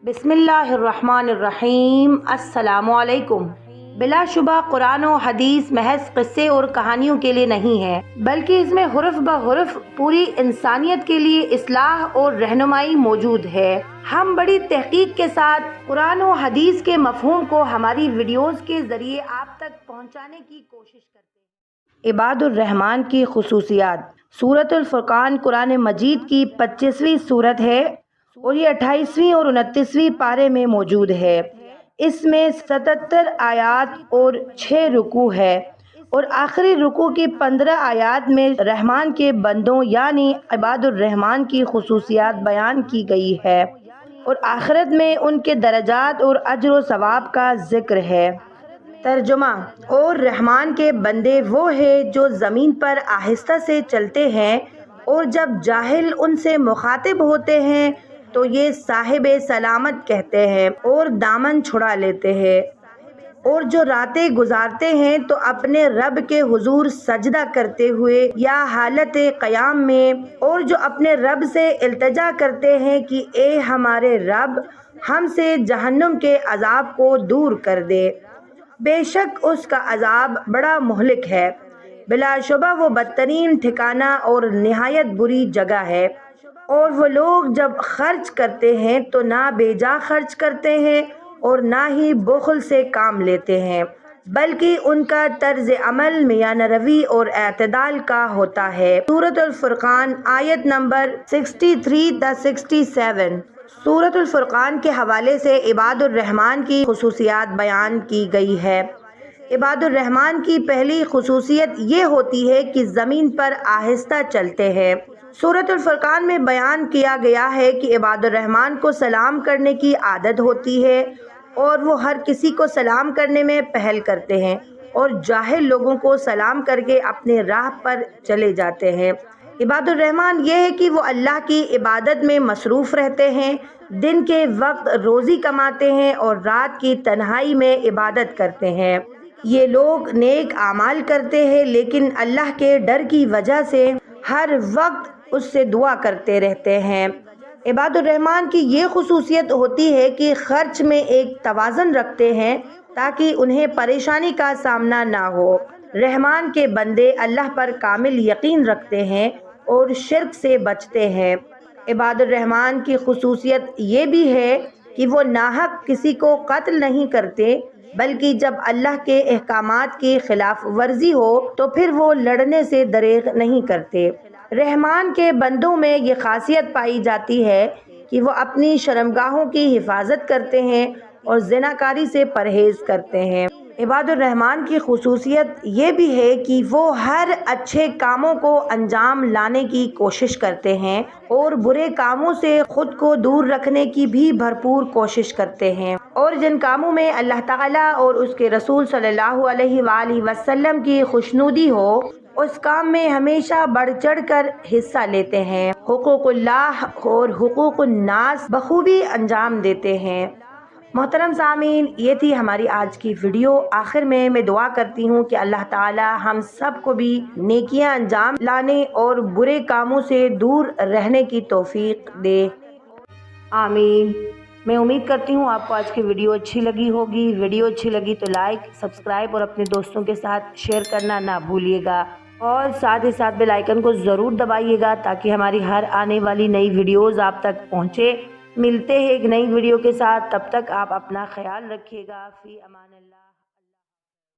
बिस्मिल्लाहिर्रहमानिर्रहीम। अस्सलामु अलैकुम। बिला शुबा कुरान और हदीस महज किस्से और कहानियों के लिए नहीं है, बल्कि इसमें हुर्फ ब हुर्फ पूरी इंसानियत के लिए इस्लाह और रहनुमाई मौजूद है। हम बड़ी तहकीक के साथ कुरान और हदीस के मफहूम को हमारी वीडियोस के जरिए आप तक पहुंचाने की कोशिश करते हैं। इबादुर रहमान की खुसूसियात। सूरतुल फुरकान कुरान मजीद की 25वीं सूरत है और ये 28वीं और 29वीं पारे में मौजूद है। इसमें 77 आयात और 6 रुकू है और आखिरी रुकू की 15 आयात में रहमान के बंदों यानी इबादुर रहमान की खुसूसियात बयान की गई है और आखिरत में उनके दरजात और अज्र व सवाब का जिक्र है। तर्जुमा। और रहमान के बंदे वो हैं जो ज़मीन पर आहिस्ता से चलते हैं और जब जाहिल उनसे मुखातिब होते हैं तो ये साहिबे सलामत कहते हैं और दामन छुड़ा लेते हैं, और जो रातें गुजारते हैं तो अपने रब के हुजूर सजदा करते हुए या हालत क़याम में, और जो अपने रब से इल्तिजा करते हैं कि ए हमारे रब हमसे जहन्नुम के अजाब को दूर कर दे, बेशक उसका अजाब बड़ा मुहलिक है। बिलाशुबा वो बदतरीन ठिकाना और निहायत बुरी जगह है। और वो लोग जब खर्च करते हैं तो ना बेजा खर्च करते हैं और ना ही बुखल से काम लेते हैं, बल्कि उनका तर्ज अमल मियान रवी और एतदाल का होता है। सूरतुल फुरकान आयत नंबर 63-67। सूरतुल फुरकान के हवाले से इबादुर रहमान की खुसूसियात बयान की गई है। इबादुर रहमान की पहली खुसूसियत ये होती है कि ज़मीन पर आहिस्ता चलते हैं। सूरतुल फुरकान में बयान किया गया है कि इबादुर रहमान को सलाम करने की आदत होती है और वो हर किसी को सलाम करने में पहल करते हैं और जाहिल लोगों को सलाम करके अपने राह पर चले जाते हैं। इबादुर रहमान ये है कि वो अल्लाह की इबादत में मसरूफ़ रहते हैं, दिन के वक्त रोज़ी कमाते हैं और रात की तन्हाई में इबादत करते हैं। ये लोग नेक आमाल करते हैं, लेकिन अल्लाह के डर की वजह से हर वक्त उससे दुआ करते रहते हैं। इबादुर रहमान की ये खुसूसियत होती है कि खर्च में एक तवाज़न रखते हैं ताकि उन्हें परेशानी का सामना ना हो। रहमान के बंदे अल्लाह पर कामिल यकीन रखते हैं और शिर्क से बचते हैं। इबादुर रहमान की खुसूसियत ये भी है कि वो नाहक किसी को कत्ल नहीं करते, बल्कि जब अल्लाह के अहकामात की खिलाफ वर्जी हो तो फिर वो लड़ने से दरेग नहीं करते। रहमान के बंदों में ये खासियत पाई जाती है कि वो अपनी शर्मगाहों की हिफाजत करते हैं और ज़िनाकारी से परहेज़ करते हैं। इबादुर रहमान की खुसूसियत ये भी है कि वो हर अच्छे कामों को अंजाम लाने की कोशिश करते हैं और बुरे कामों से खुद को दूर रखने की भी भरपूर कोशिश करते हैं, और जिन कामों में अल्लाह ताला और उसके रसूल सल्लल्लाहु अलैहि वसल्लम की खुशनुदी हो उस काम में हमेशा बढ़ चढ़ कर हिस्सा लेते हैं। हुकूकुल्लाह और हुकूकुन्नास बखूबी अंजाम देते हैं। मोहतरम सामीन, ये थी हमारी आज की वीडियो। आखिर में मैं दुआ करती हूँ कि अल्लाह ताला हम सब को भी नेकियां अंजाम लाने और बुरे कामों से दूर रहने की तौफीक दे। आमीन। मैं उम्मीद करती हूँ आपको आज की वीडियो अच्छी लगी होगी। वीडियो अच्छी लगी तो लाइक, सब्सक्राइब और अपने दोस्तों के साथ शेयर करना ना भूलिएगा, और साथ ही साथ बेल आइकन को ज़रूर दबाइएगा ताकि हमारी हर आने वाली नई वीडियोज़ आप तक पहुँचे। मिलते हैं एक नई वीडियो के साथ, तब तक आप अपना ख्याल रखिएगा। फ़ी अमान अल्लाह।